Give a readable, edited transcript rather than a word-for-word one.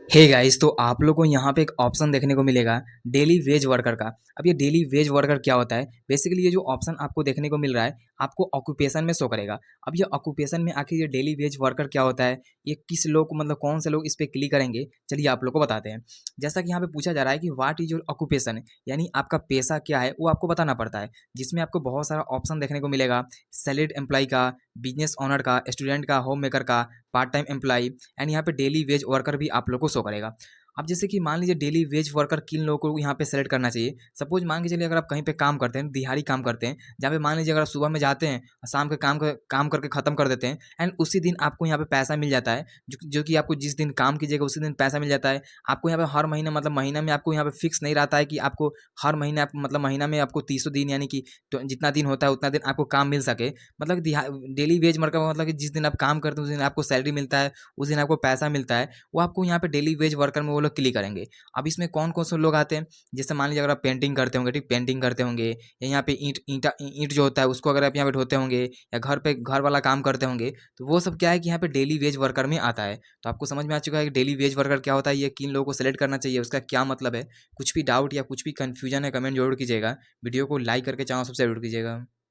Hey guys, तो आप लोग को यहाँ पे एक ऑप्शन देखने को मिलेगा डेली वेज वर्कर का। अब ये डेली वेज वर्कर क्या होता है? बेसिकली ये जो ऑप्शन आपको देखने को मिल रहा है, आपको ऑक्यूपेशन में शो करेगा। अब ये ऑक्यूपेशन में आखिर ये डेली वेज वर्कर क्या होता है? ये किस लोग को मतलब कौन से लोग इस पे क्लिक करेंगे? चलिए आप लोग को बताते हैं। जैसा कि यहाँ पे पूछा जा रहा है कि व्हाट इज योर ऑक्यूपेशन, यानी आपका पेशा क्या है वो आपको बताना पड़ता है। जिसमें आपको बहुत सारा ऑप्शन देखने को मिलेगा, सैलरीड एम्प्लॉय का, बिजनेस ओनर का, स्टूडेंट का, होम मेकर का, पार्ट टाइम एम्प्लॉय एंड यहाँ पे डेली वेज वर्कर भी आप लोग को शो करेगा। अब जैसे कि मान लीजिए डेली वेज वर्कर किन लोगों को यहाँ पे सेलेक्ट करना चाहिए। सपोज मान के चलिए अगर आप कहीं पे काम करते हैं, दिहाड़ी काम करते हैं, जहाँ पे मान लीजिए अगर आप सुबह में जाते हैं और शाम के काम करके खत्म कर देते हैं एंड उसी दिन आपको यहाँ पे पैसा मिल जाता है। जो कि आपको जिस दिन काम कीजिएगा उसी दिन पैसा मिल जाता है। आपको यहाँ पे हर महीने मतलब महीना में आपको यहाँ पे फिक्स नहीं रहता है कि आपको हर महीने आप मतलब महीना में आपको 30 दिन यानी कि तो जितना दिन होता है उतना दिन आपको काम मिल सके। मतलब डेली वेज वर्कर का मतलब कि जिस दिन आप काम करते हैं उस दिन आपको सैलरी मिलता है, उस दिन आपको पैसा मिलता है। वो आपको यहाँ पे डेली वेज वर्कर में वो लोग क्लिक करेंगे। अब इसमें कौन कौन से लोग आते हैं? जैसे मान लीजिए अगर आप पेंटिंग करते होंगे, ठीक, पेंटिंग करते होंगे, या यहाँ पे ईंट जो होता है उसको अगर आप यहाँ पे ढोते होंगे, या घर पे घर वाला काम करते होंगे, तो वो सब क्या है कि यहाँ पे डेली वेज वर्कर में आता है। तो आपको समझ में आ चुका है कि डेली वेज वर्कर क्या होता है, ये किन लोगों को सेलेक्ट करना चाहिए, उसका क्या मतलब है। कुछ भी डाउट या कुछ भी कन्फ्यूजन है कमेंट जरूर कीजिएगा। वीडियो को लाइक करके चैनल सबसे जरूर कीजिएगा।